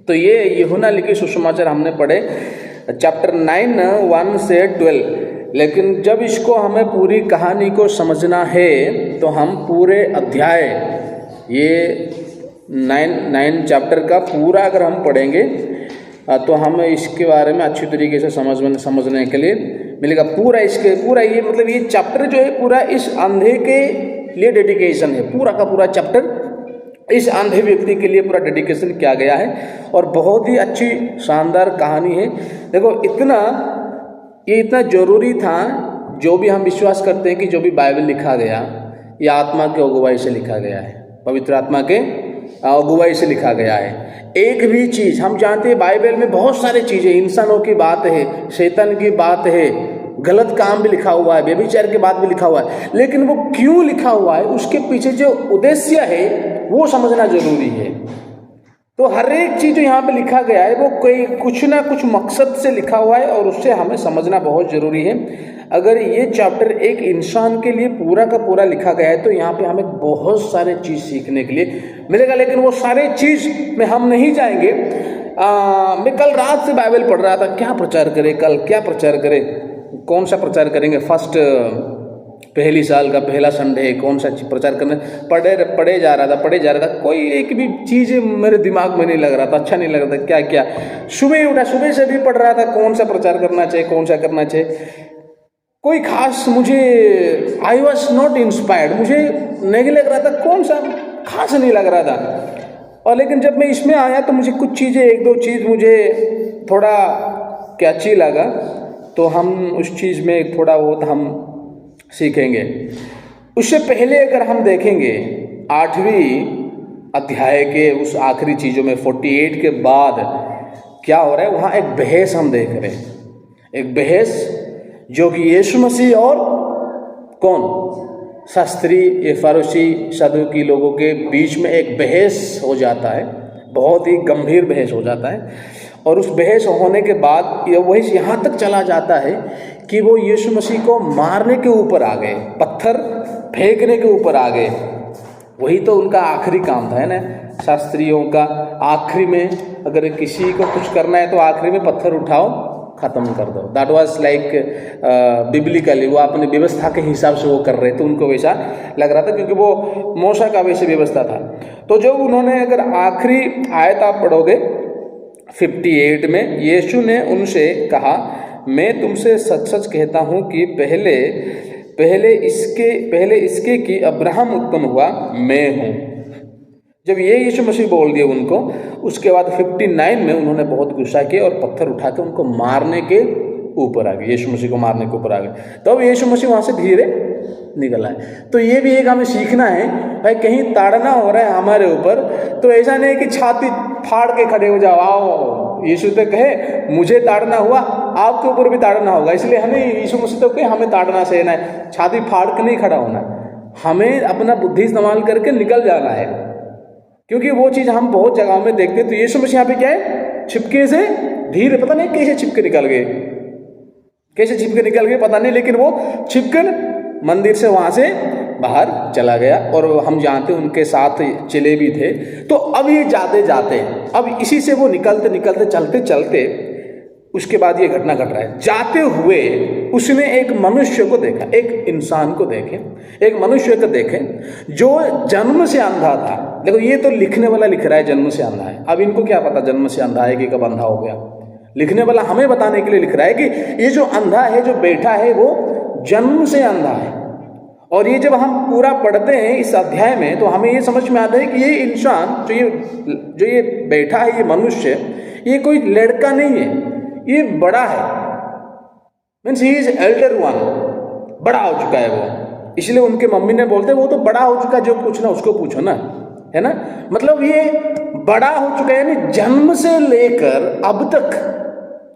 तो ये यूहन्ना लिखी सुसमाचार हमने पढ़े चैप्टर 9 1 से 12। लेकिन जब इसको हमें पूरी कहानी को समझना है तो हम पूरे अध्याय ये 9 चैप्टर का पूरा अगर हम पढ़ेंगे तो हमें इसके बारे में अच्छी तरीके से समझने के लिए मिलेगा। पूरा ये मतलब ये चैप्टर जो है पूरा इस अंधे के लिए डेडिकेशन है। पूरा का पूरा चैप्टर इस अंधे व्यक्ति के लिए पूरा डेडिकेशन किया गया है और बहुत ही अच्छी शानदार कहानी है। देखो ये इतना ज़रूरी था। जो भी हम विश्वास करते हैं कि जो भी बाइबल लिखा गया ये आत्मा के अगुवाई से लिखा गया है, पवित्र आत्मा के अगुवाई से लिखा गया है। एक भी चीज़ हम जानते हैं बाइबल में बहुत सारी चीज़ें, इंसानों की बात है, शैतान की बात है, गलत काम भी लिखा हुआ है, व्यभिचार की बात भी लिखा हुआ है, लेकिन वो क्यों लिखा हुआ है उसके पीछे जो उद्देश्य है वो समझना जरूरी है। तो हर एक चीज़ जो यहाँ पे लिखा गया है वो कोई कुछ ना कुछ मकसद से लिखा हुआ है और उससे हमें समझना बहुत ज़रूरी है। अगर ये चैप्टर एक इंसान के लिए पूरा का पूरा लिखा गया है तो यहाँ पे हमें बहुत सारे चीज़ सीखने के लिए मिलेगा। लेकिन वो सारे चीज़ में हम नहीं जाएंगे। मैं कल रात से बाइबल पढ़ रहा था, क्या प्रचार करें, कल क्या प्रचार करें, कौन सा प्रचार करेंगे, पहली साल का पहला संडे कौन सा प्रचार करना, पढ़े जा रहा था। कोई एक भी चीज़ मेरे दिमाग में नहीं लग रहा था, अच्छा नहीं लग रहा था। क्या सुबह ही उठा, सुबह से भी पढ़ रहा था कौन सा प्रचार करना चाहिए, कौन सा करना चाहिए। कोई खास मुझे आई वॉज नॉट इंस्पायर्ड, मुझे नहीं लग रहा था, कौन सा खास नहीं लग रहा था। और लेकिन जब मैं इसमें आया तो मुझे कुछ चीज़ें, एक दो चीज़ मुझे थोड़ा क्या अच्छी लगा, तो हम उस चीज़ में थोड़ा बहुत हम सीखेंगे। उससे पहले अगर हम देखेंगे 8वीं अध्याय के उस आखिरी चीज़ों में 48 के बाद क्या हो रहा है, वहाँ एक बहस हम देख रहे हैं। एक बहस जो कि यीशु मसीह और कौन, शास्त्री, ये फरीसी, सदूकी लोगों के बीच में एक बहस हो जाता है, बहुत ही गंभीर बहस हो जाता है। और उस बहस होने के बाद ये वही यहाँ तक चला जाता है कि वो यीशु मसीह को मारने के ऊपर आ गए, पत्थर फेंकने के ऊपर आ गए। वही तो उनका आखिरी काम था, है ना, शास्त्रियों का। आखिरी में अगर किसी को कुछ करना है तो आखिरी में पत्थर उठाओ, ख़त्म कर दो। दैट वाज लाइक बिब्लिकली, वो अपनी व्यवस्था के हिसाब से वो कर रहे थे, उनको वैसा लग रहा था क्योंकि वो मूसा का वैसे व्यवस्था था। तो जब उन्होंने, अगर आखिरी आयत आप पढ़ोगे 58 में, यीशु ने उनसे कहा, मैं तुमसे सच सच कहता हूँ कि पहले इसके कि अब्राहम उत्पन्न हुआ मैं हूँ। जब ये यीशु मसीह बोल दिए उनको, उसके बाद 59 में उन्होंने बहुत गुस्सा किया और पत्थर उठा के उनको मारने के ऊपर आ गए, यीशु मसीह को मारने के ऊपर आ गए। तब यीशु मसीह वहाँ से धीरे निकल आए। तो ये भी एक हमें सीखना है भाई, कहीं ताड़ना हो रहा है हमारे ऊपर तो ऐसा नहीं कि छाती फाड़ के खड़े हो जाओ, आओ यीशु तो कहे मुझे ताड़ना हुआ, आपके ऊपर भी ताड़ना होगा। इसलिए हमें यीशु मसीह तो कहे हमें ताड़ना सहना है, छाती फाड़ के नहीं खड़ा होना, हमें अपना बुद्धि इस्तेमाल करके निकल जाना है। क्योंकि वो चीज़ हम बहुत जगहों में देखते हैं। तो यीशु मसीह यहाँ पे क्या है, छिपके से धीरे, पता नहीं कैसे छिपके निकल गए पता नहीं, लेकिन वो छिपकर मंदिर से वहाँ से बाहर चला गया। और हम जानते हैं उनके साथ चले भी थे। तो अब ये जाते अब इसी से वो निकलते चलते उसके बाद ये घटना घट रहा है। जाते हुए उसने एक मनुष्य को देखा, एक इंसान को देखे, एक मनुष्य को देखे जो जन्म से अंधा था। देखो ये तो लिखने वाला लिख रहा है जन्म से अंधा है। अब इनको क्या पता जन्म से अंधा है कि कब अंधा हो गया। लिखने वाला हमें बताने के लिए लिख रहा है कि ये जो अंधा है, जो बैठा है, वो जन्म से अंधा है। और ये जब हम पूरा पढ़ते हैं इस अध्याय में तो हमें ये समझ में आता है कि ये इंसान जो ये बैठा है, ये मनुष्य, ये कोई लड़का नहीं है, ये बड़ा है। Means he is Elder one, बड़ा हो चुका है वो। इसलिए उनके मम्मी ने बोलते वो तो बड़ा हो चुका, जो पूछना उसको पूछो ना, है ना। मतलब ये बड़ा हो चुका है, यानी जन्म से लेकर अब तक,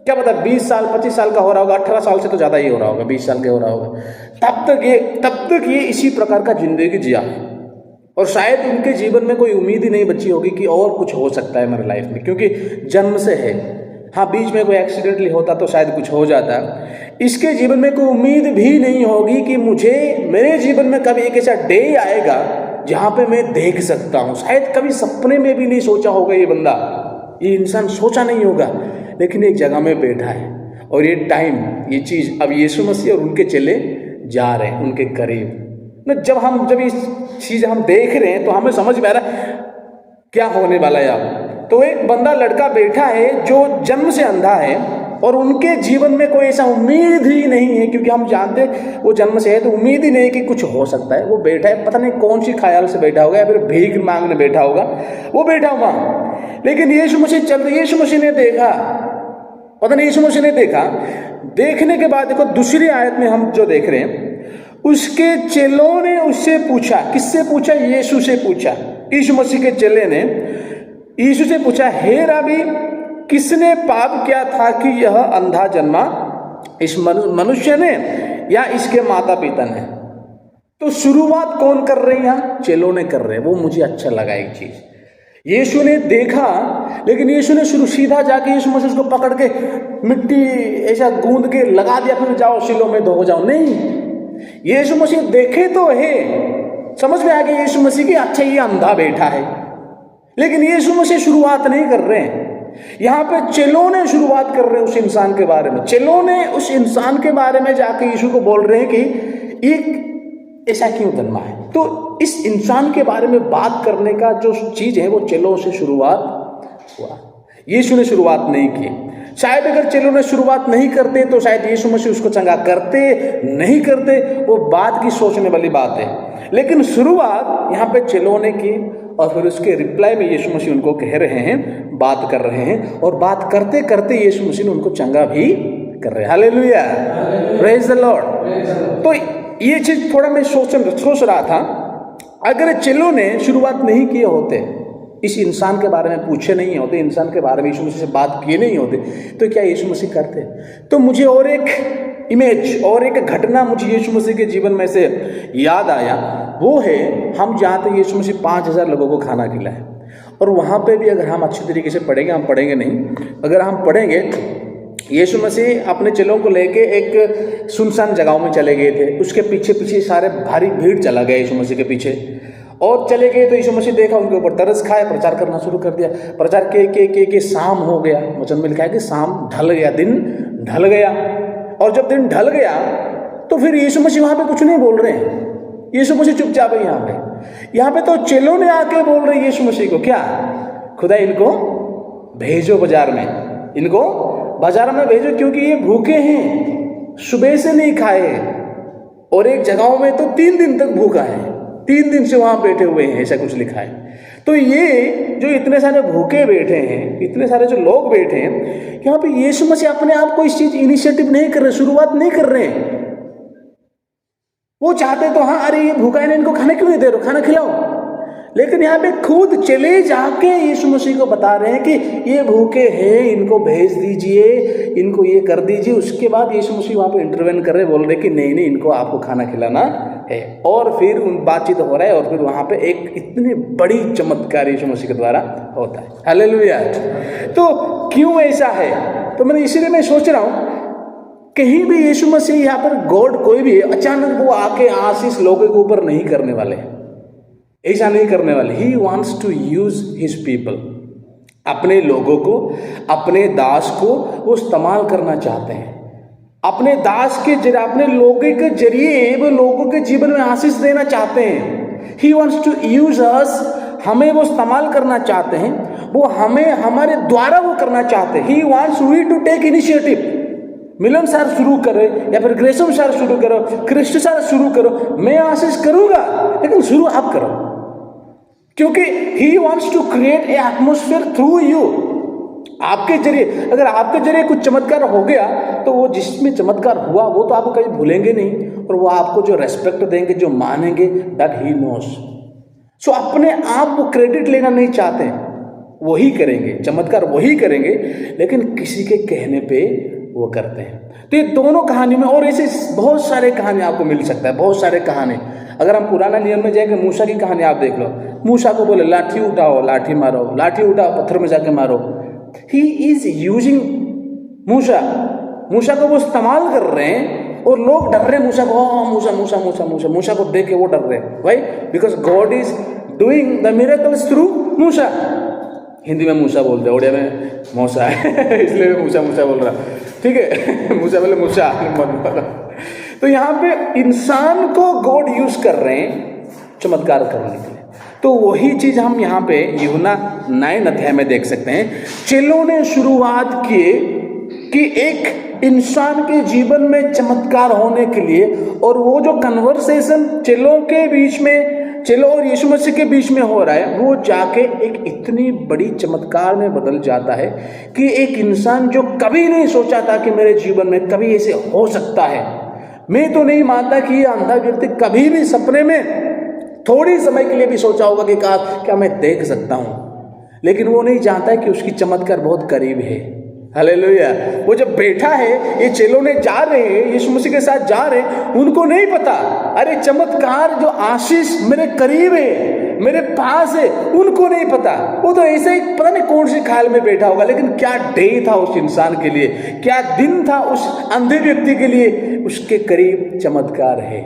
क्या पता 20 साल 25 साल का हो रहा होगा, 18 साल से तो ज़्यादा ही हो रहा होगा, 20 साल का हो रहा होगा। तब तक ये इसी प्रकार का जिंदगी जिया है। और शायद उनके जीवन में कोई उम्मीद ही नहीं बची होगी कि और कुछ हो सकता है मेरे लाइफ में, क्योंकि जन्म से है। हाँ, बीच में कोई एक्सीडेंटली होता तो शायद कुछ हो जाता। इसके जीवन में कोई उम्मीद भी नहीं होगी कि मेरे जीवन में कभी एक ऐसा डे आएगा जहाँ पे मैं देख सकता हूँ। शायद कभी सपने में भी नहीं सोचा होगा ये बंदा ये इंसान सोचा नहीं होगा, लेकिन एक जगह में बैठा है और ये टाइम, ये चीज़, अब यीशु मसीह और उनके चेले जा रहे हैं उनके करीब। ना जब इस चीज़ हम देख रहे हैं तो हमें समझ में आ रहा है क्या होने वाला है। अब तो एक बंदा लड़का बैठा है जो जन्म से अंधा है और उनके जीवन में कोई ऐसा उम्मीद ही नहीं है, क्योंकि हम जानते हैं वो जन्म से है तो उम्मीद ही नहीं कि कुछ हो सकता है। वो बैठा है, पता नहीं कौन सी ख्याल से बैठा होगा या फिर भीख मांगने बैठा होगा, वो बैठा हुआ। लेकिन यीशु मसीह ने देखा, पता नहीं यीशु मसीह ने देखा। देखने के बाद देखो दूसरी आयत में हम जो देख रहे हैं, उसके चेलों ने उससे पूछा, किससे पूछा? यीशु से पूछा। यीशु मसीह के चेले ने यीशु से पूछा, हे राबी, किसने पाप किया था कि यह अंधा जन्मा, इस मनुष्य ने या इसके माता पिता ने? तो शुरुआत कौन कर रहे हैं यहाँ? चेलों ने कर रहे हैं। वो मुझे अच्छा लगा एक चीज, यीशु ने देखा, लेकिन यीशु ने सीधा जाके यीशु मसीह को पकड़ के मिट्टी ऐसा गूंद के लगा दिया, फिर जाओ सिलों में धो जाओ। नहीं, यीशु मसीह देखे तो है, समझ में आ गया यीशु मसीह की, अच्छा ये अंधा बैठा है, लेकिन यीशु मसीह शुरुआत नहीं कर रहे हैं। यहाँ पे चेलों ने शुरुआत कर रहे हैं उस इंसान के बारे में। चेलों ने उस इंसान के बारे में जाके यीशु को बोल रहे हैं कि एक ऐसा क्यों जन्मा है। तो इस इंसान के बारे में बात करने का जो चीज है वो चेलों से शुरुआत हुआ, यीशु ने शुरुआत नहीं की। शायद अगर चेलों ने शुरुआत नहीं करते तो शायद यीशु मसीह उसको चंगा करते, नहीं करते, वो बात की सोचने वाली बात है। लेकिन शुरुआत यहाँ पे चेलों ने की और फिर उसके रिप्लाई में यीशु मसीह उनको कह रहे हैं, बात कर रहे हैं, और बात करते करते यीशु मसीह ने उनको चंगा भी कर रहे हैं। Hallelujah, praise the Lord. तो ये चीज थोड़ा मैं सोच रहा था, अगर चेलों ने शुरुआत नहीं किए होते, इस इंसान के बारे में पूछे नहीं होते, इंसान के बारे में यीशु मसीह से बात किए नहीं होते, तो क्या यीशु मसीह करते? तो मुझे और एक इमेज और एक घटना मुझे यीशु मसीह के जीवन में से याद आया। वो है, हम जानते हैं यीशु मसीह 5000 लोगों को खाना खिलाए, और वहाँ पे भी अगर हम अच्छी तरीके से पढ़ेंगे, हम पढ़ेंगे नहीं, अगर हम पढ़ेंगे, यीशु मसीह अपने चेलों को लेके एक सुनसान जगहों में चले गए थे। उसके पीछे पीछे सारे भारी भीड़ चला गया यीशु मसीह के पीछे, और चले गए तो यीशु मसीह देखा, उनके ऊपर तरस खाए, प्रचार करना शुरू कर दिया। प्रचार के शाम हो गया, वचन में लिखा है कि शाम ढल गया, दिन ढल गया। और जब दिन ढल गया तो फिर यीशु मसीह वहाँ पे कुछ नहीं बोल रहे हैं, यीशु मसीह चुपचाप है यहाँ पे तो चेलों ने आके बोल रहे यीशु मसीह को, क्या खुदा इनको भेजो बाजार में, इनको बाजार में भेजो, क्योंकि ये भूखे हैं, सुबह से नहीं खाए, और एक जगहों में तो 3 दिन तक भूखा है, 3 दिन से वहां बैठे हुए हैं, ऐसा कुछ लिखा है। तो ये जो इतने सारे भूखे बैठे हैं, इतने सारे जो लोग बैठे हैं, यहाँ पे यीशु मसीह अपने आप को इस चीज इनिशिएटिव नहीं कर रहे, शुरुआत नहीं कर रहे हैं। वो चाहते तो हाँ, अरे ये भूखा है, इनको खाना क्यों नहीं दे रहे, खाना खिलाओ। लेकिन यहाँ पे खुद चले जाके यीशु मसीह को बता रहे हैं कि ये भूखे हैं, इनको भेज दीजिए, इनको ये कर दीजिए। उसके बाद यीशु मसीह वहाँ पे इंटरवेन कर रहे, बोल रहे कि नहीं, इनको आपको खाना खिलाना है। और फिर उन बातचीत हो रहा है, और फिर वहाँ पे एक इतनी बड़ी चमत्कार यीशु मसीह के द्वारा होता है। हालेलुया। तो क्यों ऐसा है? तो मैंने इसीलिए मैं सोच रहा हूँ, कहीं भी यीशु मसीह यहाँ पर गॉड कोई भी अचानक वो आके आशीष लोगों के ऊपर नहीं करने वाले, ऐसा नहीं करने वाले। He wants to use his people, अपने लोगों को, अपने दास को वो इस्तेमाल करना चाहते हैं। अपने दास के जरिए, अपने लोगों के जरिए वो लोगों के जीवन में आशीष देना चाहते हैं। ही वॉन्ट्स टू यूज अस, हमें वो इस्तेमाल करना चाहते हैं, वो हमें हमारे द्वारा वो करना चाहते हैं। He wants we to take initiative. Milan sir शुरू करे या फिर ग्रेसम सर शुरू करो, क्रिस्ट सर शुरू करो, मैं आशीष करूंगा, लेकिन शुरू आप करो, क्योंकि he wants to create a atmosphere through you. आपके जरिए, अगर आपके जरिए कुछ चमत्कार हो गया तो वो जिसमें चमत्कार हुआ वो तो आपको कभी भूलेंगे नहीं, और वो आपको जो रेस्पेक्ट देंगे, जो मानेंगे, दैट ही नोस। सो अपने आप वो क्रेडिट लेना नहीं चाहते, वही करेंगे चमत्कार, वही करेंगे, लेकिन किसी के कहने पे वो करते हैं। तो ये दोनों कहानी में, और ऐसे बहुत सारे कहानी आपको मिल सकता है, बहुत सारे कहानी। अगर हम पुराना नियम में जाएंगे, मूसा की कहानी आप देख लो, मूसा को बोले लाठी उठाओ, लाठी मारो, लाठी उठाओ, पत्थर में जाके मारो। ही इज यूजिंग मूसा को वो इस्तेमाल कर रहे हैं, और लोग डर रहे हैं मूसा को, मूसा को देख के वो डर रहे हैं। Why? Because God is doing the miracles through Musa. Hindi में मूसा बोलते हैं, उड़िया में मौसा है इसलिए मैं मूसा मूसा बोल रहा, ठीक है मूसा बोले मूसा। तो यहाँ पे इंसान को गॉड यूज कर रहे हैं चमत्कार करने के लिए। तो वही चीज हम यहाँ पे यूहन्ना 9 अध्याय में देख सकते हैं। चेलों ने शुरुआत किए कि एक इंसान के जीवन में चमत्कार होने के लिए, और वो जो कन्वर्सेशन चेलों के बीच में, चेलों और यीशु मसीह के बीच में हो रहा है, वो जाके एक इतनी बड़ी चमत्कार में बदल जाता है कि एक इंसान जो कभी नहीं सोचा था कि मेरे जीवन में कभी ऐसे हो सकता है। मैं तो नहीं मानता कि ये अंधा व्यक्ति कभी भी सपने में थोड़ी समय के लिए भी सोचा होगा कि क्या मैं देख सकता हूं, लेकिन वो नहीं जानता है कि उसकी चमत्कार बहुत करीब है। हालेलुया। वो जब बैठा है, ये चेलों ने जा रहे हैं, यीशु मसीह के साथ जा रहे हैं, उनको नहीं पता अरे चमत्कार जो आशीष मेरे करीब है, मेरे पास है, उनको नहीं पता। वो तो ऐसे ही पता नहीं कौन सी ख्याल में बैठा होगा, लेकिन क्या डे था उस इंसान के लिए, क्या दिन था उस अंधे व्यक्ति के लिए। उसके करीब चमत्कार है,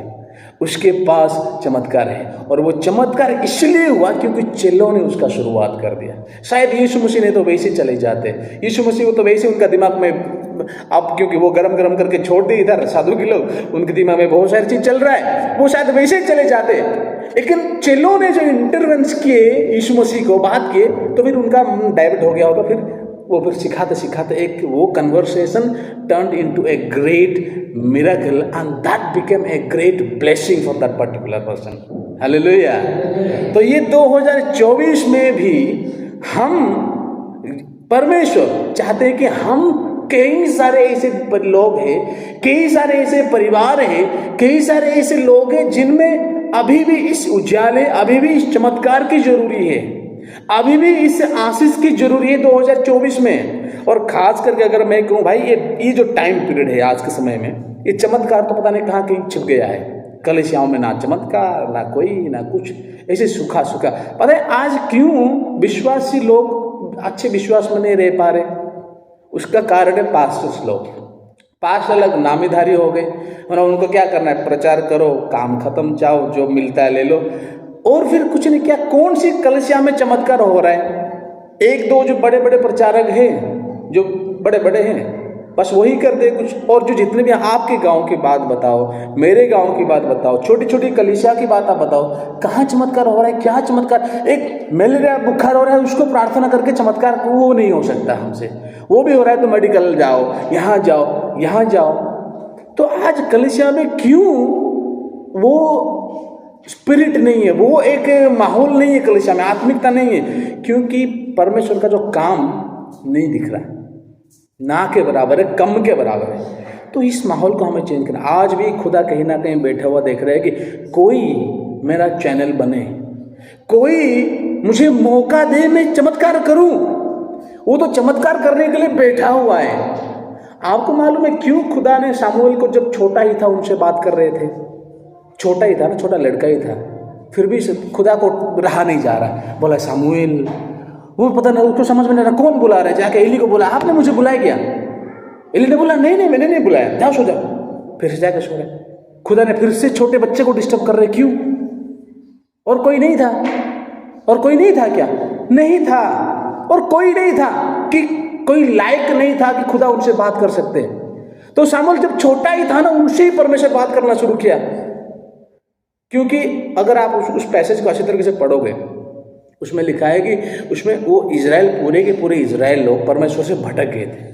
उसके पास चमत्कार है, और वो चमत्कार इसलिए हुआ क्योंकि चेलों ने उसका शुरुआत कर दिया। शायद यीशु मसीह ने तो वैसे चले जाते, यीशु मसीह वो तो वैसे उनका दिमाग में, अब क्योंकि वो गरम गरम करके छोड़ दी इधर साधु के लोग, उनके दिमाग में बहुत सारी चीज चल रहा है, वो शायद वैसे ही चले जाते। लेकिन चेलों ने जो इंटरवेंस किए यीशु मसीह को बात किए, तो फिर उनका डाइवर्ट हो गया होगा। फिर सिखाते सिखाते एक वो conversation turned into a great miracle and that became a great blessing for that particular person. Hallelujah. तो ये 2024 में भी हम, परमेश्वर चाहते हैं कि हम, कई सारे ऐसे लोग हैं, कई सारे ऐसे परिवार हैं, कई सारे ऐसे लोग हैं जिनमें अभी भी इस उजाले, अभी भी इस चमत्कार की जरूरी है, अभी भी इस आशीष की जरूरी है 2024 में। और खास करके अगर मैं कहूँ भाई, ये जो टाइम पीरियड है आज के समय में, ये चमत्कार तो पता नहीं कहाँ कहीं छिप गया है। कलीसियाओं में ना चमत्कार, ना कोई, ना कुछ, ऐसे सूखा सूखा। पता है आज क्यों विश्वासी लोग अच्छे विश्वास में नहीं रह पा रहे? उसका कारण है पास्टर्स लोग। पास्टर लोग नामीधारी हो गए, मतलब उनको क्या करना है, प्रचार करो, काम खत्म, जाओ, जो मिलता है ले लो, और फिर कुछ नहीं। क्या कौन सी कलीसिया में चमत्कार हो रहा है? एक दो जो बड़े बड़े प्रचारक हैं, जो बड़े बड़े हैं, बस वही कर दे कुछ। और जो जितने भी, आपके गांव की बात बताओ, मेरे गांव की बात बताओ, छोटी छोटी कलीसिया की बात आप बताओ, कहाँ चमत्कार हो रहा है? क्या चमत्कार? एक मलेरिया बुखार हो रहा है, उसको प्रार्थना करके चमत्कार, वो नहीं हो सकता हमसे। वो भी हो रहा है तो मेडिकल जाओ, यहाँ जाओ, यहाँ जाओ। तो आज कलीसिया में क्यों वो स्पिरिट नहीं है, वो एक माहौल नहीं है कलीसिया में, आत्मिकता नहीं है? क्योंकि परमेश्वर का जो काम नहीं दिख रहा है, ना के बराबर है, कम के बराबर है। तो इस माहौल को हमें चेंज करना। आज भी खुदा कहीं ना कहीं बैठा हुआ देख रहा है कि कोई मेरा चैनल बने, कोई मुझे मौका दे, मैं चमत्कार करूं। वो तो चमत्कार करने के लिए बैठा हुआ है। आपको मालूम है क्यों खुदा ने सामुएल को, जब छोटा ही था, उनसे बात कर रहे थे, छोटा ही था ना, छोटा लड़का ही था, फिर भी खुदा को रहा नहीं जा रहा, बोला सामुएल। वो पता नहीं, उसको समझ में नहीं रहा कौन बुला रहा है। जाके एली को बोला, आपने मुझे बुलाया क्या? एली ने बोला, नहीं नहीं मैंने नहीं बुलाया, जाओ सो जाओ। फिर से जाकर सो रहे। खुदा ने फिर से छोटे बच्चे को डिस्टर्ब कर रहे, क्यों? और कोई नहीं था? और कोई नहीं था क्या? नहीं था। और कोई नहीं था कि कोई लायक नहीं था कि खुदा उनसे बात कर सकते। तो सामुएल जब छोटा ही था ना, उनसे ही परमेश्वर बात करना शुरू किया। क्योंकि अगर आप उस पैसेज को अच्छी तरीके से पढ़ोगे, उसमें लिखा है कि उसमें वो इजराइल, पूरे के पूरे इजराइल लोग परमेश्वर से भटक गए थे,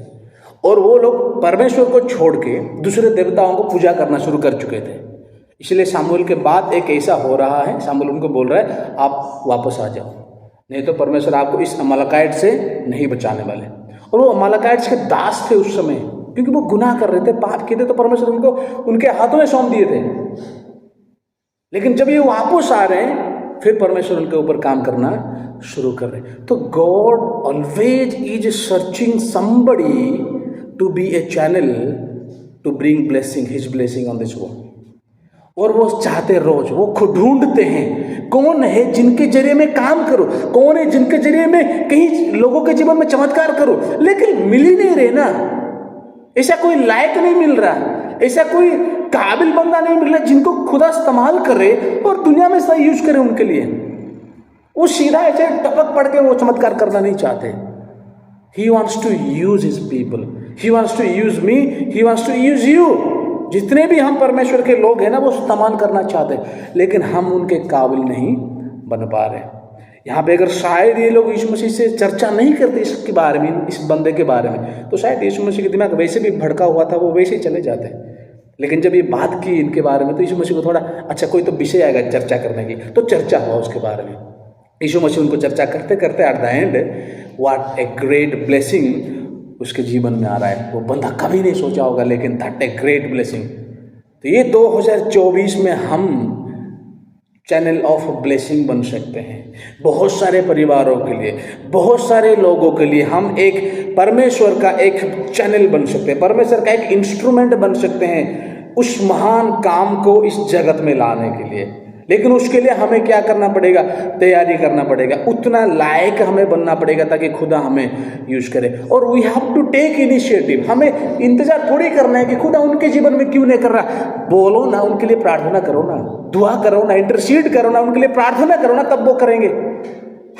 और वो लोग परमेश्वर को छोड़ के दूसरे देवताओं को पूजा करना शुरू कर चुके थे। इसलिए सामुएल के बाद एक ऐसा हो रहा है, सामुएल उनको बोल रहा है आप वापस आ जाओ, नहीं तो परमेश्वर आपको इस अमालेकाइट से नहीं बचाने वाले। और वो अमालेकाइट्स के दास थे उस समय, क्योंकि वो गुनाह कर रहे थे, पाप किए थे, तो परमेश्वर उनको उनके हाथों में सौंप दिए थे। लेकिन जब ये वापस आ रहे हैं, फिर परमेश्वर उनके ऊपर काम करना शुरू कर रहे हैं। तो God always is searching somebody to be a channel to bring blessing, his blessing on this world. और वो चाहते रोज, वो खुद ढूंढते हैं कौन है जिनके जरिए में काम करो, कौन है जिनके जरिए में कहीं लोगों के जीवन में चमत्कार करो। लेकिन मिल ही नहीं रहे ना, ऐसा कोई लायक नहीं मिल रहा, ऐसा कोई काबिल बंदा नहीं मिल रहा जिनको खुदा इस्तेमाल करे और दुनिया में सही यूज करे उनके लिए। वो सीधा ऐसे टपक पड़ के वो चमत्कार करना नहीं चाहते। He wants to use his people. He wants to use me. He wants to use you. जितने भी हम परमेश्वर के लोग हैं ना, वो इस्तेमाल करना चाहते हैं, लेकिन हम उनके काबिल नहीं बन पा रहे। यहाँ पे अगर शायद ये लोग यीशु मसीह से चर्चा नहीं करते इसके बारे में, इस बंदे के बारे में, तो शायद यीशु मसीह के दिमाग वैसे भी भड़का हुआ था, वो वैसे ही चले जाते। लेकिन जब ये बात की इनके बारे में, तो यीशु मसीह को थोड़ा अच्छा कोई तो विषय आएगा चर्चा करने की, तो चर्चा हुआ उसके बारे में। यीशु मसीह उनको चर्चा करते करते at the end what a great blessing उसके जीवन में आ रहा है। वो बंदा कभी नहीं सोचा होगा, लेकिन दैट ए ग्रेट ब्लेसिंग। तो ये 2024 में हम चैनल ऑफ ब्लेसिंग बन सकते हैं। बहुत सारे परिवारों के लिए, बहुत सारे लोगों के लिए हम एक परमेश्वर का एक चैनल बन सकते हैं, परमेश्वर का एक इंस्ट्रूमेंट बन सकते हैं उस महान काम को इस जगत में लाने के लिए। लेकिन उसके लिए हमें क्या करना पड़ेगा? तैयारी करना पड़ेगा, उतना लायक हमें बनना पड़ेगा ताकि खुदा हमें यूज करे। और we have to take initiative. हमें इंतजार थोड़ी करना है कि खुदा उनके जीवन में क्यों नहीं कर रहा। बोलो ना, उनके लिए प्रार्थना करो ना, दुआ करो ना, इंटरसीड करो ना, उनके लिए प्रार्थना करो ना, तब वो करेंगे।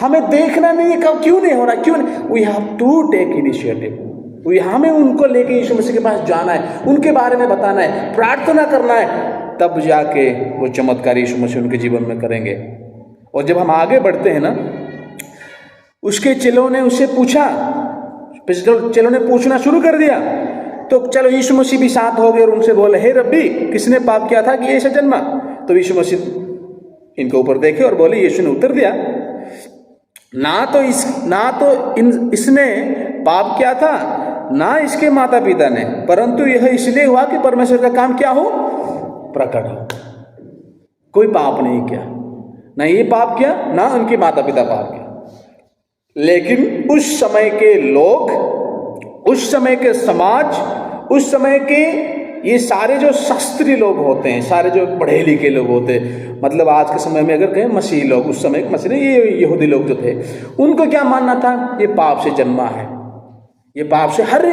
हमें देखना नहीं है कब क्यों नहीं हो रहा, क्यों नहीं। We have to take initiative. हमें उनको लेके यीशु मसीह के पास जाना है, उनके बारे में बताना है, प्रार्थना करना है, तब जाके वो चमत्कार यीशु मसीह उनके जीवन में करेंगे। और जब हम आगे बढ़ते हैं ना, उसके चेलों ने उससे पूछा, चेलों ने पूछना शुरू कर दिया, तो चलो यीशु मसीह भी साथ हो गए और उनसे बोले, हे रब्बी, किसने पाप किया था कि ये ऐसा जन्मा? तो यीशु मसीह इनके ऊपर देखे और बोले, यीशु ने उत्तर दिया, ना तो इसने पाप किया था, ना इसके माता पिता ने, परंतु यह इसलिए हुआ कि परमेश्वर का काम क्या हो? प्रकट हो। कोई पाप नहीं किया, ना ये पाप किया, ना उनके माता पिता पाप किया। लेकिन उस समय के लोग, उस समय के समाज, उस समय के ये सारे जो शास्त्री लोग होते हैं, सारे जो पढ़े लिखे लोग होते हैं, मतलब आज के समय में अगर कहें मसीही लोग, उस समय के मसीही, ये यहूदी लोग जो थे, उनको क्या मानना था? ये पाप से जन्मा है, ये पाप से, हर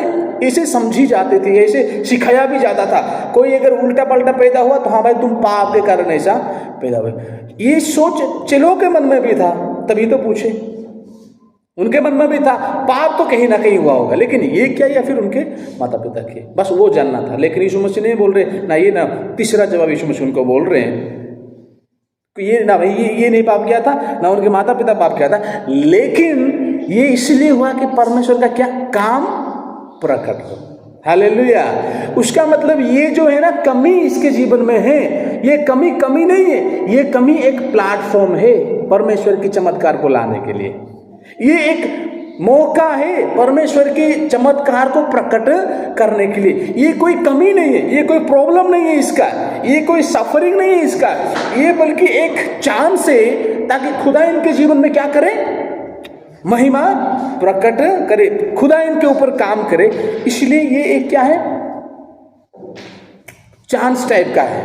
ऐसे समझी जाती थी, ऐसे सिखाया भी जाता था। कोई अगर उल्टा पलटा पैदा हुआ तो हाँ भाई तुम पाप के कारण ऐसा पैदा हुए। ये सोच चेलों के मन में भी था, तभी तो पूछे, उनके मन में भी था। पाप तो कहीं ना कहीं हुआ होगा, लेकिन ये क्या, या फिर उनके माता पिता के, बस वो जानना था। लेकिन यीशु मसीह नहीं बोल रहे ना, ये ना तीसरा जवाब यीशु मसीह उनको बोल रहे हैं, ये ना भाई ये नहीं पाप किया था, ना उनके माता पिता पाप किया था, लेकिन ये इसलिए हुआ कि परमेश्वर का क्या काम प्रकट हो। हालेलुया। उसका मतलब ये जो है ना कमी इसके जीवन में है, ये कमी नहीं है, ये कमी एक प्लेटफॉर्म है परमेश्वर के चमत्कार को लाने के लिए। ये एक मौका है परमेश्वर के चमत्कार को प्रकट करने के लिए। ये कोई कमी नहीं है, ये कोई प्रॉब्लम नहीं है इसका, ये कोई सफरिंग नहीं है इसका, ये बल्कि एक चांस है ताकि खुदा इनके जीवन में क्या करे? महिमा प्रकट करे, खुदा इनके ऊपर काम करे। इसलिए ये एक क्या है? चांस टाइप का है,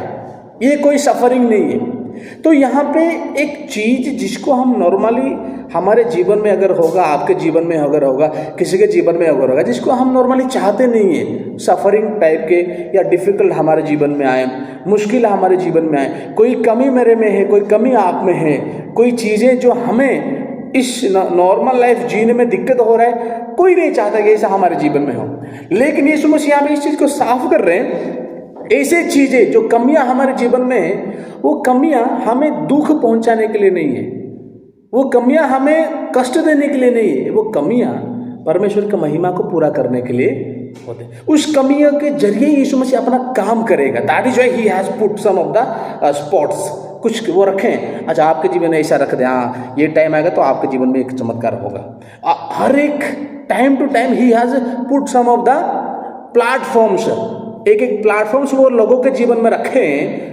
ये कोई सफरिंग नहीं है। तो यहाँ पे एक चीज जिसको हम नॉर्मली हमारे जीवन में अगर होगा, आपके जीवन में अगर होगा, किसी के जीवन में अगर होगा, जिसको हम नॉर्मली चाहते नहीं है, सफरिंग टाइप के या डिफिकल्ट हमारे जीवन में आए, मुश्किल हमारे जीवन में आए, कोई कमी मेरे में है, कोई कमी आप में है, कोई चीज़ें जो हमें इस नॉर्मल लाइफ जीने में दिक्कत हो रहा है, कोई नहीं चाहता कि ऐसा हमारे जीवन में हो। लेकिन यीशु मसीह यहाँ पे इस चीज़ को साफ कर रहे हैं, ऐसे चीज़ें जो कमियां हमारे जीवन में है, वो कमियां हमें दुख पहुंचाने के लिए नहीं है, वो कमियां हमें कष्ट देने के लिए नहीं है, वो कमियां परमेश्वर की महिमा को पूरा करने के लिए होते हैं। उस कमियों के जरिए यीशु मसीह अपना काम करेगा। That is why he has put some of the spots, कुछ वो रखें, अच्छा आपके जीवन में ऐसा रख दें, हाँ ये टाइम आएगा तो आपके जीवन में एक चमत्कार होगा। हर एक time to time he has put some of the platforms, एक एक प्लेटफॉर्म्स वो लोगों के जीवन में रखें।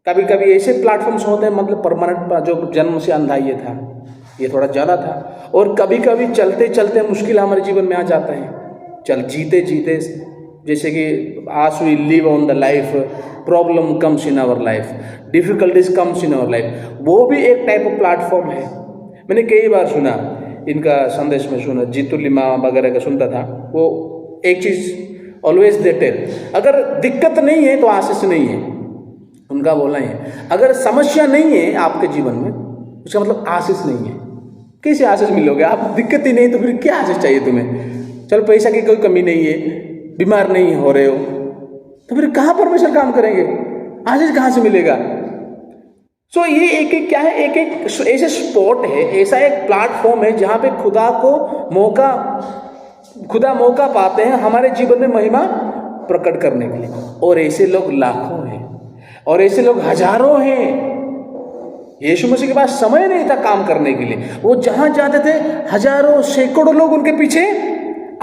कभी कभी ऐसे प्लेटफॉर्म्स होते हैं, मतलब परमानेंट, जो जन्म से अंधा ये था, ये थोड़ा ज़्यादा था, और कभी कभी चलते चलते मुश्किल हमारे जीवन में आ जाता है। जीते जीते, जैसे कि आज we live on the life, problem comes in our life, difficulties comes in our life, वो भी एक टाइप ऑफ प्लेटफॉर्म है। मैंने कई बार सुना, इनका संदेश में सुना, जीतू लिमा वगैरह का सुनता था, वो एक चीज़ ऑलवेज दे टेल, अगर दिक्कत नहीं है तो आशीष नहीं है, उनका बोलना है। अगर समस्या नहीं है आपके जीवन में उसका मतलब आशीष नहीं है। कैसे आशीष मिलोगे? आप दिक्कत ही नहीं तो फिर क्या आशीष चाहिए तुम्हें? चलो पैसा की कोई कमी नहीं है, बीमार नहीं हो रहे हो, तो फिर कहाँ परमेश्वर काम करेंगे? आशीष कहाँ से मिलेगा? सो ये एक एक क्या है, एक एक ऐसे स्पॉट है, ऐसा एक प्लेटफॉर्म है जहाँ पे खुदा मौका पाते हैं हमारे जीवन में महिमा प्रकट करने के लिए। और ऐसे लोग लाखों हैं और ऐसे लोग हजारों हैं। यीशु मसीह के पास समय नहीं था काम करने के लिए, वो जहाँ जाते थे हजारों सैकड़ों लोग उनके पीछे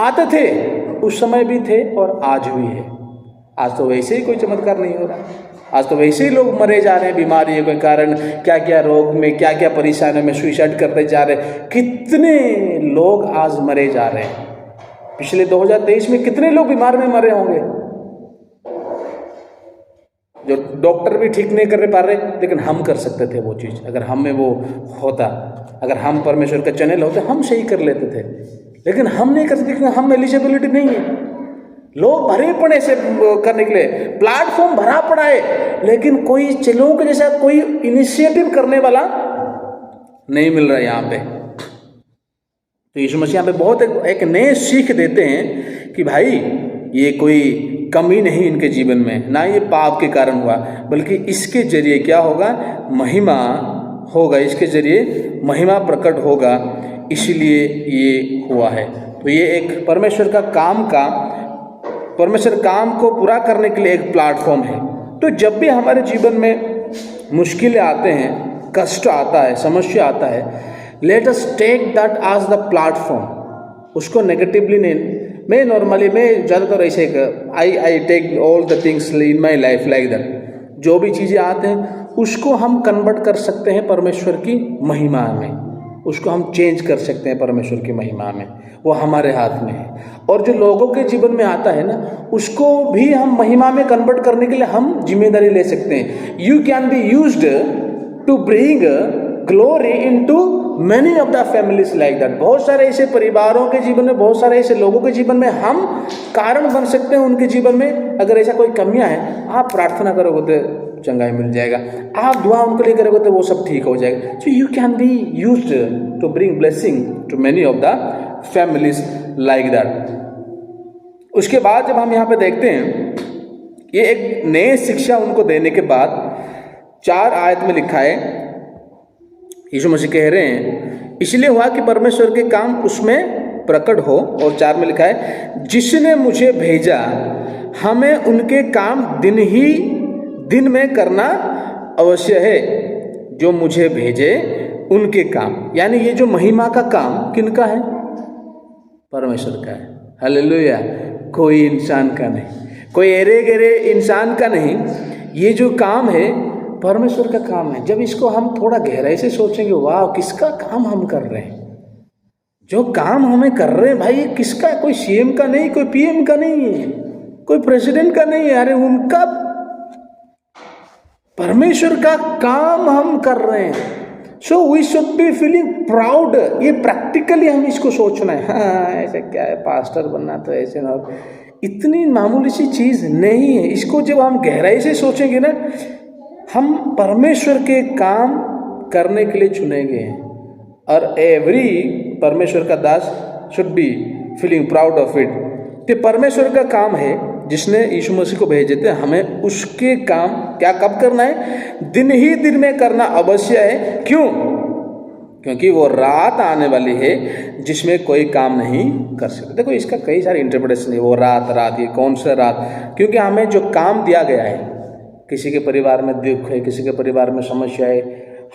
आते थे। उस समय भी थे और आज भी है। आज तो वैसे ही कोई चमत्कार नहीं हो रहा, आज तो वैसे ही लोग मरे जा रहे हैं बीमारियों के कारण, क्या क्या रोग में, क्या क्या परेशानियों में सुसाइड करते जा रहे हैं। कितने लोग आज मरे जा रहे हैं। पिछले 2023 में कितने लोग बीमार में मरे होंगे, जो डॉक्टर भी ठीक नहीं कर पा रहे, लेकिन हम कर सकते थे वो चीज़। अगर हम में वो होता, अगर हम परमेश्वर का चैनल होते, हम सही कर लेते थे, लेकिन हम नहीं कर सकते क्योंकि हम एलिजिबिलिटी नहीं है। लोग भरे पड़े से करने के लिए, प्लेटफॉर्म भरा पड़ा है, लेकिन कोई चलों के जैसा कोई इनिशिएटिव करने वाला नहीं मिल रहा है यहाँ पे। तो यीशु मसीह यहाँ पे बहुत एक नए सीख देते हैं कि भाई ये कोई कमी नहीं इनके जीवन में, ना ये पाप के कारण हुआ, बल्कि इसके जरिए क्या होगा, महिमा होगा, इसके जरिए महिमा प्रकट होगा, इसलिए ये हुआ है। तो ये एक परमेश्वर काम को पूरा करने के लिए एक प्लेटफॉर्म है। तो जब भी हमारे जीवन में मुश्किलें आते हैं, कष्ट आता है, समस्या आता है, let us take that as the platform. उसको नेगेटिवली नहीं, मैं ज़्यादातर ऐसे I take all the things in my life like that. जो भी चीज़ें आते हैं उसको हम कन्वर्ट कर सकते हैं परमेश्वर की महिमा में, उसको हम चेंज कर सकते हैं परमेश्वर की महिमा में, वो हमारे हाथ में है। और जो लोगों के जीवन में आता है ना, उसको भी हम महिमा में कन्वर्ट करने के लिए हम जिम्मेदारी ले सकते हैं। You can be used to bring glory into many of the families like that. बहुत सारे ऐसे परिवारों के जीवन में, बहुत सारे ऐसे लोगों के जीवन में हम कारण बन सकते हैं उनके जीवन में। अगर ऐसा कोई कमियां है, आप प्रार्थना करोगे तो चंगाई मिल जाएगा, आप दुआ उनके लिए करोगे तो वो सब ठीक हो जाएगा। So you can be used to bring blessing to many of the families like that. उसके बाद जब हम यहाँ पे देखते हैं, ये एक नए शिक्षा उनको देने के बाद 4 आयत में लिखा है, यीशु मसीह कह रहे हैं इसलिए हुआ कि परमेश्वर के काम उसमें प्रकट हो। और 4 में लिखा है, जिसने मुझे भेजा हमें उनके काम दिन में करना अवश्य है, जो मुझे भेजे उनके काम। यानी ये जो महिमा का काम किनका है? परमेश्वर का है। हालेलुया। कोई इंसान का नहीं, कोई एरे गेरे इंसान का नहीं, ये जो काम है परमेश्वर का काम है। जब इसको हम थोड़ा गहराई से सोचेंगे, वाह किसका काम हम कर रहे हैं, जो काम हमें कर रहे हैं भाई, ये किसका? कोई सीएम का नहीं, कोई पीएम का नहीं है, कोई प्रेसिडेंट का नहीं है, अरे उनका, परमेश्वर का काम हम कर रहे हैं। So we should be feeling proud. ये प्रैक्टिकली हम इसको सोचना है। हाँ ऐसा क्या है, पास्टर बनना तो ऐसे ना, इतनी मामूली सी चीज़ नहीं है। इसको जब हम गहराई से सोचेंगे ना, हम परमेश्वर के काम करने के लिए चुने गए हैं। और एवरी परमेश्वर का दास should be feeling proud of it. कि परमेश्वर का काम है जिसने यीशु मसीह को भेजे थे, हमें उसके काम क्या कब करना है? दिन ही दिन में करना अवश्य है। क्यों? क्योंकि वो रात आने वाली है जिसमें कोई काम नहीं कर सकते। देखो इसका कई सारे इंटरप्रिटेशन है। वो रात, ये कौन सा रात? क्योंकि हमें जो काम दिया गया है, किसी के परिवार में दुख है, किसी के परिवार में समस्या है,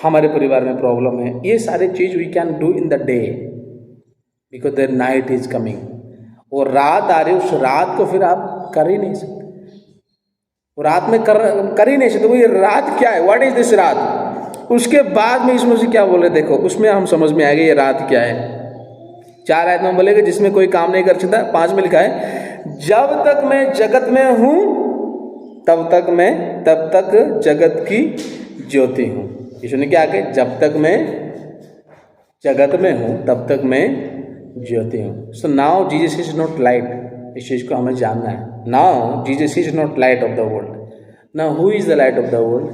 हमारे परिवार में प्रॉब्लम है, ये सारी चीज़ we can do in the day because the night is coming. वो रात आ रही है, उस रात को फिर आप कर ही नहीं सकते। वो रात में कर ही नहीं सकते। वो ये रात क्या है? व्हाट इज दिस रात? उसके बाद में इसमें से क्या बोले, देखो उसमें हम समझ में आएगा ये रात क्या है। 4 आयत में बोलेगा जिसमें कोई काम नहीं कर सकता। 5 में लिखा है, जब तक मैं जगत में हूँ तब तक जगत की ज्योति हूँ। यीशु ने क्या कहा? जब तक मैं जगत में हूँ तब तक मैं ज्योति हूँ। So now Jesus is not light. इस चीज़ को हमें जानना है। Now Jesus is not light of the world. Now who is the light of the world?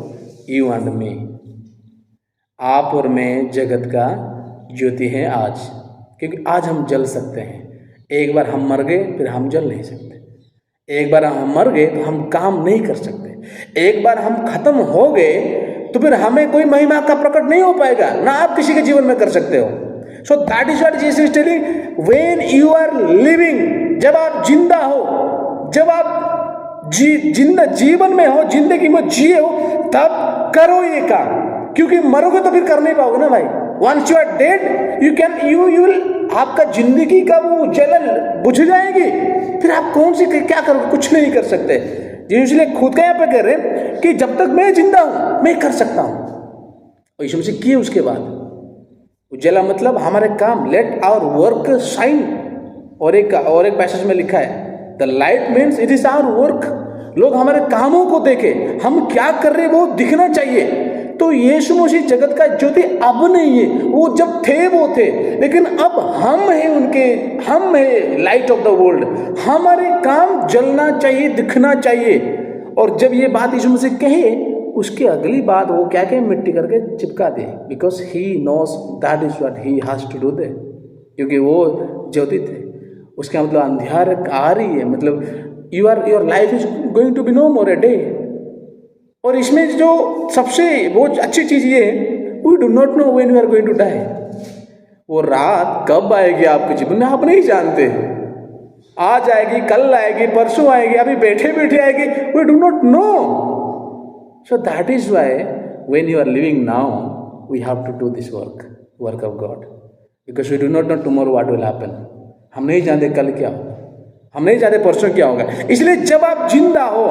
You and me. आप और मैं जगत का ज्योति हैं आज, क्योंकि आज हम जल सकते हैं। एक बार हम मर गए फिर हम जल नहीं सकते। एक बार हम मर गए तो हम काम नहीं कर सकते। एक बार हम खत्म हो गए तो फिर हमें कोई महिमा का प्रकट नहीं हो पाएगा, ना आप किसी के जीवन में कर सकते हो। So that is what Jesus is telling, when you are living, जब आप जिंदा हो, जब आप जीवन में हो, जिंदगी में जिए हो, तब करो ये काम, क्योंकि मरोगे तो फिर कर नहीं पाओगे ना भाई। Once you are dead you will, आपका जिंदगी का वो जलन बुझ जाएगी, फिर आप कौन सी क्या करोगे, कुछ नहीं कर सकते। इसलिए खुद का यहाँ पे कह रहे हैं कि जब तक मैं जिंदा हूं मैं कर सकता हूं। और यीशु मसीह किए उसके बाद उजाला मतलब हमारे काम, लेट आवर वर्क शाइन। और एक पैसेज में लिखा है the light means it is our work. लोग हमारे कामों को देखें, हम क्या कर रहे हैं वो दिखना चाहिए। तो यीशु मसीह जगत का ज्योति अब नहीं है, वो जब थे वो थे, लेकिन अब हम हैं उनके, हम हैं लाइट ऑफ द वर्ल्ड। हमारे काम जलना चाहिए, दिखना चाहिए। और जब ये बात यीशु मसीह कहे, उसकी अगली बात वो क्या कहे, मिट्टी करके चिपका दे, because he knows that is what he has to do दे, क्योंकि वो ज्योति थे। उसका मतलब अंधियार आ रही है, मतलब your life is going to be no more a day. और इसमें जो सबसे वो अच्छी चीज ये है, we do not know when you are going to die. वो रात कब आएगी आपके जीवन में आप नहीं जानते। आज आएगी, कल आएगी, परसों आएगी, अभी बैठे बैठे आएगी, we do not know. So that is why when you are living now we have to do this work of God, because we do not know tomorrow what will happen. हम नहीं जानते कल क्या होगा, हम नहीं जानते परसों क्या होगा। इसलिए जब आप जिंदा हो,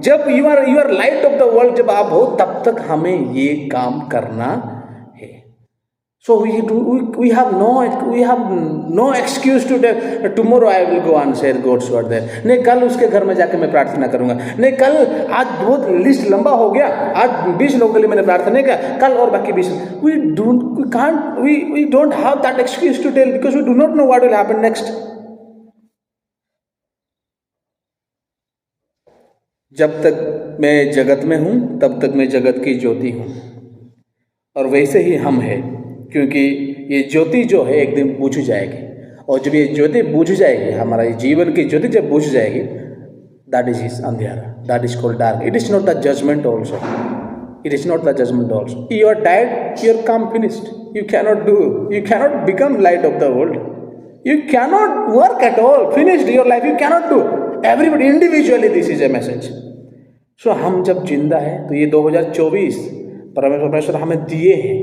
जब you are light of the world, जब आप हो, तब तक हमें ये काम करना है। So we have no excuse to tomorrow I will go and share God's word there. नहीं, कल उसके घर में जाकर मैं प्रार्थना करूंगा। नहीं, कल, आज बहुत लिस्ट लंबा हो गया, आज 20 लोगों के लिए मैंने प्रार्थना नहीं किया, कल और बाकी 20। we don't have that excuse to tell, because we do not know what will happen next. जब तक मैं जगत में हूं तब तक मैं जगत की ज्योति हूं, और वैसे ही हम हैं, क्योंकि ये ज्योति जो है एक दिन बुझ जाएगी। और जब ये ज्योति बुझ जाएगी, हमारा जीवन की ज्योति जब बुझ जाएगी, दैट इज अंधेरा, that is called dark. It is not the judgement also, it is not the judgement also. You are died, your काम finished, you cannot become light of the world, you cannot work at all, finished your life, you cannot do, everybody individually, this is a message. So हम जब जिंदा है तो ये 2024 परमेश्वर हमें दिए हैं,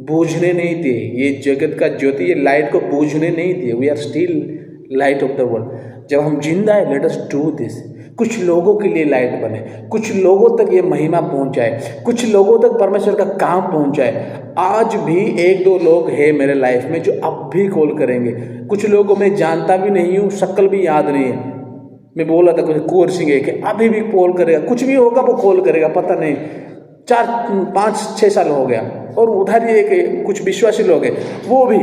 बूझने नहीं दिए। ये जगत का ज्योति, ये लाइट को बूझने नहीं दिए। We are still light of the world. जब हम जिंदा है, लेट अस डू दिस। कुछ लोगों के लिए लाइट बने, कुछ लोगों तक ये महिमा पहुंचाए, कुछ लोगों तक परमेश्वर का काम पहुंचाए। आज भी 1-2 लोग हैं मेरे लाइफ में जो अब भी कॉल करेंगे। कुछ लोगों मैं जानता भी नहीं हूँ, शक्ल भी याद नहीं है। मैं बोल रहा था कुछ कुंवर सिंह है कि अभी भी कॉल करेगा, कुछ भी होगा वो कॉल करेगा, पता नहीं। 4-5-6 साल हो गया। और उधर ही एक कुछ विश्वासी लोग हैं, वो भी,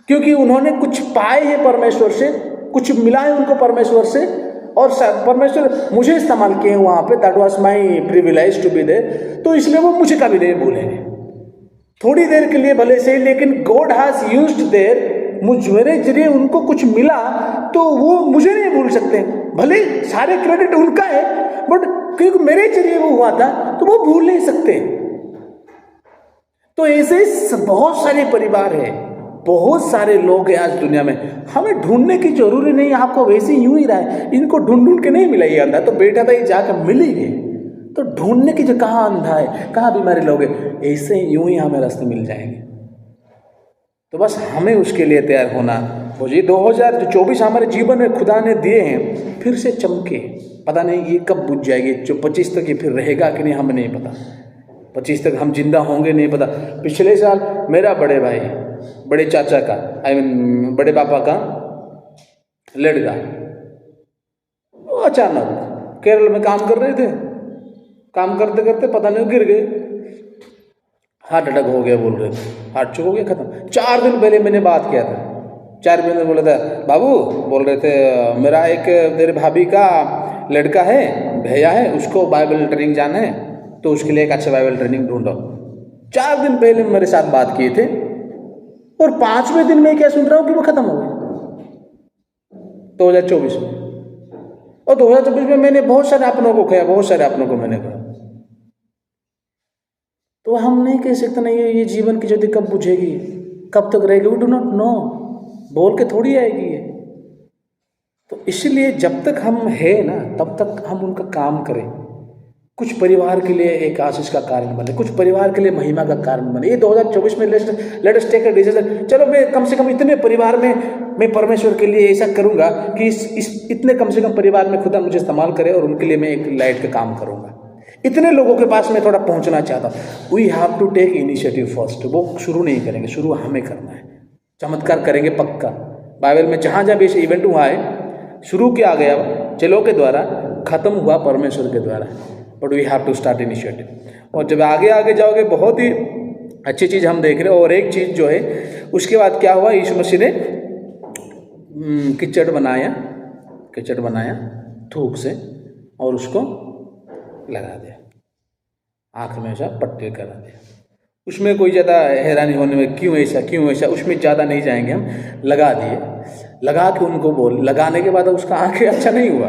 क्योंकि उन्होंने कुछ पाए हैं परमेश्वर से, कुछ मिला है उनको परमेश्वर से, और परमेश्वर मुझे इस्तेमाल किए वहाँ पे। That was my privilege to be there. तो इसलिए वो मुझे कभी नहीं भूलेंगे, थोड़ी देर के लिए भले से, लेकिन गॉड हैज यूज्ड देयर, मेरे जरिए उनको कुछ मिला तो वो मुझे नहीं भूल सकते। भले सारे क्रेडिट उनका है, बट क्योंकि मेरे जरिए वो हुआ था तो वो भूल नहीं सकते। तो ऐसे बहुत सारे परिवार है, बहुत सारे लोग हैं आज दुनिया में। हमें ढूंढने की जरूरी नहीं, आपको वैसे यूं ही रहा है। इनको ढूंढ के नहीं मिला ये अंधा, तो बेटा था ये जाकर मिल ही गए। तो ढूंढने की जो कहाँ अंधा है, कहाँ बीमारी लोग हैं, ऐसे यूं ही हमें रास्ते मिल जाएंगे। तो बस हमें उसके लिए तैयार होना। वो ये 2024 हमारे जीवन में खुदा ने दिए हैं, फिर से चमके। पता नहीं ये कब बुझ जाएगी, जो 25 तक ये फिर रहेगा कि नहीं हमें नहीं पता। 25 तक हम जिंदा होंगे नहीं पता। पिछले साल मेरा बड़े भाई, बड़े चाचा का, बड़े पापा का लड़का, वो अचानक केरल में काम कर रहे थे, काम करते करते पता नहीं गिर गए, हार्ट अटैक हो गया बोल रहे थे, हार्ट चुक हो गया, खत्म। 4 दिन पहले मैंने बात किया था, 4 दिन बोला था, बाबू बोल रहे थे मेरा एक तेरे भाभी का लड़का है, भैया है, उसको बाइबल ट्रेनिंग जाना है, तो उसके लिए एक अच्छा बाइबल ट्रेनिंग ढूंढो। 4 दिन पहले मेरे साथ बात किए थे और 5वें दिन में क्या सुन रहा हूं कि वो खत्म हो गया 2024 में। और 2024 में मैंने बहुत सारे अपनों को खोया, बहुत सारे अपनों को मैंने खोया। तो हम नहीं कह सकते ना ये जीवन की ज्योति कब बुझेगी, कब तक रहेगी, वी डू नॉट नो, बोल के थोड़ी आएगी ये। तो इसलिए जब तक हम है ना तब तक हम उनका काम करें, कुछ परिवार के लिए एक आशीष का कारण बने, कुछ परिवार के लिए महिमा का कारण बने। ये 2024 में let us take a decision, चलो मैं कम से कम इतने परिवार में मैं परमेश्वर के लिए ऐसा करूंगा कि इस इतने कम से कम परिवार में खुदा मुझे इस्तेमाल करे और उनके लिए मैं एक लाइट का काम करूंगा। इतने लोगों के पास मैं थोड़ा पहुंचना चाहता हूँ। We have to take initiative first. वो शुरू नहीं करेंगे, शुरू हमें करना है। चमत्कार करेंगे पक्का। बाइबल में जहाँ जहाँ भी ऐसे इवेंट हुआ है, शुरू किया गया चेलों के द्वारा, खत्म हुआ परमेश्वर के द्वारा। But we have to start initiative. और जब आगे आगे जाओगे बहुत ही अच्छी चीज़ हम देख रहे हैं। और एक चीज़ जो है उसके बाद क्या हुआ, यीशु मसीह ने कीचड़ बनाया थूक से और उसको लगा दिया, आँख में ऐसा पट्टी करा दिया। उसमें कोई ज़्यादा हैरानी होने में क्यों ऐसा उसमें ज़्यादा नहीं जाएंगे हम। लगा दिए, लगा के उनको बोल, लगाने के बाद उसका आँखें अच्छा नहीं हुआ,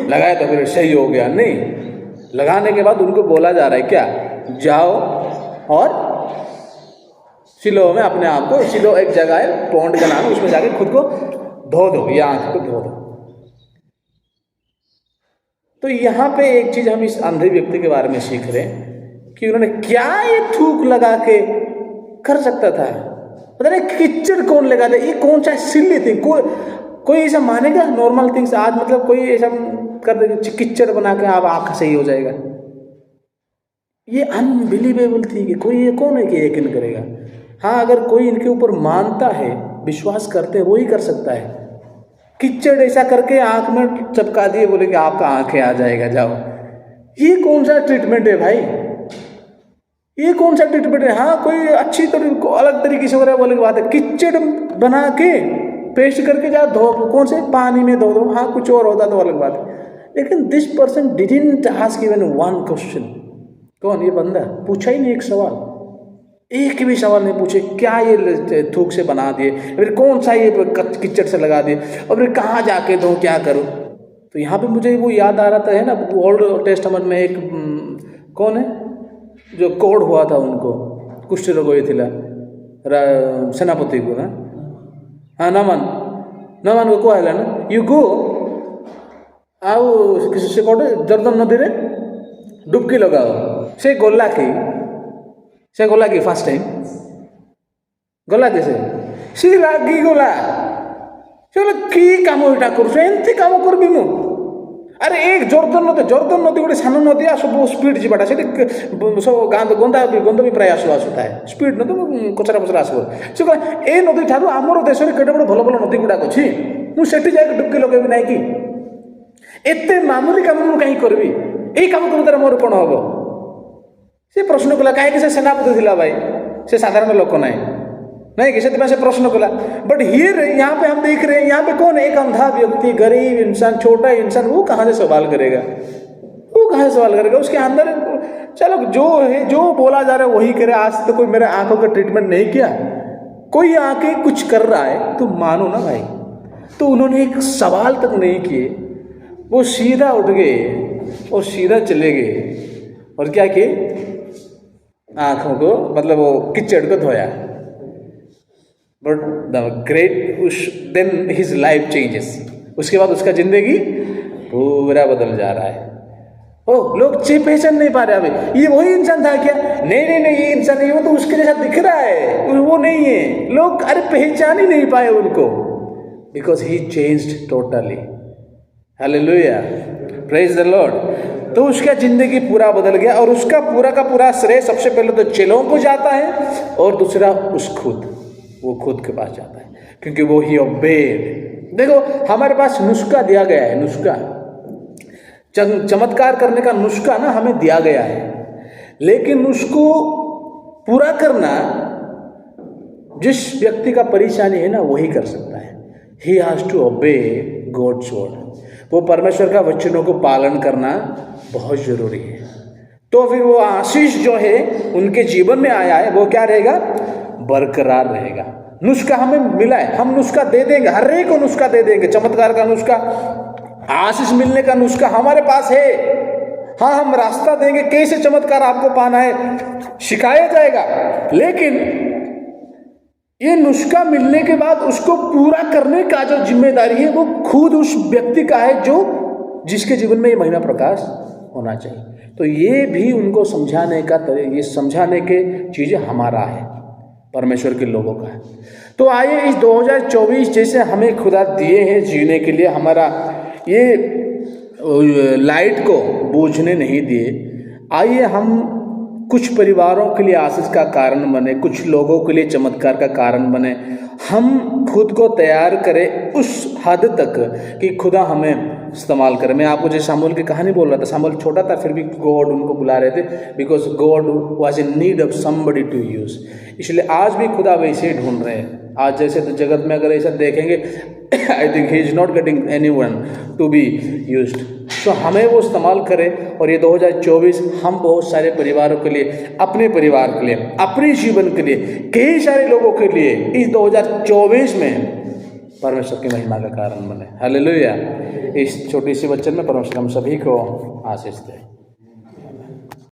लगाया तो फिर सही हो गया नहीं। लगाने के बाद उनको बोला जा रहा है क्या, जाओ और सिलो में अपने आप को, सिलो एक जगह है पौंड का नाम, उसमें जाके खुद को धो दो या आँख को धो दो। तो यहाँ पे एक चीज हम इस अंधे व्यक्ति के बारे में सीख रहे हैं कि उन्होंने क्या ये थूक लगा के कर सकता था। पता नहीं कीचड़ कौन लगा दे, ये कौन सा सिली थिंग, कोई ऐसा मानेगा नॉर्मल थिंग्स आज, मतलब कोई ऐसा कर दे कीचड़ बना के आप आँख सही हो जाएगा। ये अनबिलीवेबल थी कि कोई ये कौन है कि यकीन करेगा। हाँ, अगर कोई इनके ऊपर मानता है, विश्वास करते हैं, वो ही कर सकता है। कीचड़ ऐसा करके आंख में चपका दिए, बोले कि आपका आंखें आ जाएगा, जाओ। ये कौन सा ट्रीटमेंट है भाई, ये कौन सा ट्रीटमेंट है। हाँ, कोई अच्छी तरीके अलग तरीके से हो रहा है बोले की बात है। कीचड़ बना के पेस्ट करके जा धो, कौन से पानी में धो दो। हाँ, कुछ और होता तो अलग बात है। लेकिन this person didn't ask even one question. कौन ये बंदा पूछा ही नहीं एक सवाल, एक भी सवाल नहीं पूछे। क्या ये थूक से बना दिए, फिर कौन सा ये कीचड़ से लगा दिए, और फिर कहाँ जाके दो, क्या करूँ। तो यहाँ पे मुझे वो याद आ रहा था है ना, ओल्ड टेस्टामेंट में एक कौन है जो कोड हुआ था उनको, कुष्ठ रोग हुए थिला सेनापति को ना, हाँ नमन को कहला ना, यू गो आउ से कौटे जर्दन नदी रे डुबकी लगाओ। से गला कि फास्ट टाइम गला कि से रागी गला से कि काम यहाँ कर एमती काम करबी मु। अरे एक जर्दन नदी गोटे सान नदी आ सब स्पीड जाटा से सब गंदा गंध भी प्राय आसुता है स्पीड नदी कचरा पचरा आसो से कह ए नदी ठार आमर देश में केटे बड़े भल भल नदी गुड़ाक अच्छी मुझे जाकर डुबकी लगेबी ना कि एते मामूली काम मुझे कहीं करी यही काम कर मोर कौन हम से प्रश्न कला कहीं से सेनापति थिला भाई से साधारण लोक नहीं कि से प्रश्न कला। बट हियर यहाँ पे हम देख रहे हैं, यहाँ पे कौन है, एक अंधा व्यक्ति, गरीब इंसान, छोटा इंसान, वो कहाँ से सवाल करेगा, उसके अंदर चलो जो है जो बोला जा रहा है वही करे। आज तो कोई मेरे आंखों का ट्रीटमेंट नहीं किया, कोई आके कुछ कर रहा है तो मानो ना भाई। तो उन्होंने एक सवाल तक नहीं किए, वो सीधा उठ गए और सीधा चले गए और क्या किए, आंखों को मतलब वो कीचड़ को धोया। But the great then his life changes, उसके बाद उसका जिंदगी पूरा बदल जा रहा है। ओ लोग पहचान नहीं पा रहे अभी ये वही इंसान था क्या, नहीं ये इंसान नहीं, वो तो उसके जैसा दिख रहा है, वो नहीं है। लोग अरे पहचान ही नहीं पाए उनको, because he changed totally. Hallelujah, praise the Lord. तो उसका जिंदगी पूरा बदल गया और उसका पूरा का पूरा श्रेय सबसे पहले तो चेलों को जाता है और दूसरा वो खुद के पास जाता है, क्योंकि वो ही ओबेड। देखो हमारे पास नुस्खा दिया गया है, नुस्खा चमत्कार करने का नुस्खा ना हमें दिया गया है, लेकिन उसको पूरा करना जिस व्यक्ति का परेशानी है ना वही कर सकता है। He has to obey God's word. वो परमेश्वर का वचनों को पालन करना बहुत जरूरी है। तो फिर वो आशीष जो है उनके जीवन में आया है वो क्या रहेगा, बरकरार रहेगा। नुस्खा हमें मिला है, हम नुस्खा दे देंगे, हर एक को नुस्खा दे देंगे, चमत्कार का नुस्खा, आशीष मिलने का नुस्खा हमारे पास है। हाँ, हम रास्ता देंगे कैसे चमत्कार आपको पाना है, सिखाया जाएगा। लेकिन ये नुस्खा मिलने के बाद उसको पूरा करने का जो जिम्मेदारी है वो खुद उस व्यक्ति का है जो जिसके जीवन में ये महिमा प्रकाश होना चाहिए। तो ये भी उनको समझाने का, ये समझाने के चीज़ें हमारा है, परमेश्वर के लोगों का है। तो आइए इस 2024 जैसे हमें खुदा दिए हैं जीने के लिए, हमारा ये लाइट को बूझने नहीं दिए। आइए हम कुछ परिवारों के लिए आशीष का कारण बने, कुछ लोगों के लिए चमत्कार का कारण बने। हम खुद को तैयार करें उस हद तक कि खुदा हमें इस्तेमाल करे। मैं आपको जैसे सामुएल की कहानी बोल रहा था, सामुएल छोटा था फिर भी गॉड उनको बुला रहे थे, because God was in need of somebody to use. इसलिए आज भी खुदा वैसे ही ढूंढ रहे हैं। आज जैसे तो जगत में अगर ऐसा देखेंगे, I think he is not getting anyone to be used. तो हमें वो इस्तेमाल करें। और ये 2024 हम बहुत सारे परिवारों के लिए, अपने परिवार के लिए, अपने जीवन के लिए, कई सारे लोगों के लिए इस 2024 में परमेश्वर की महिमा का कारण बने। हालेलुया। इस छोटी सी वचन में परमेश्वर हम सभी को आशीष दे।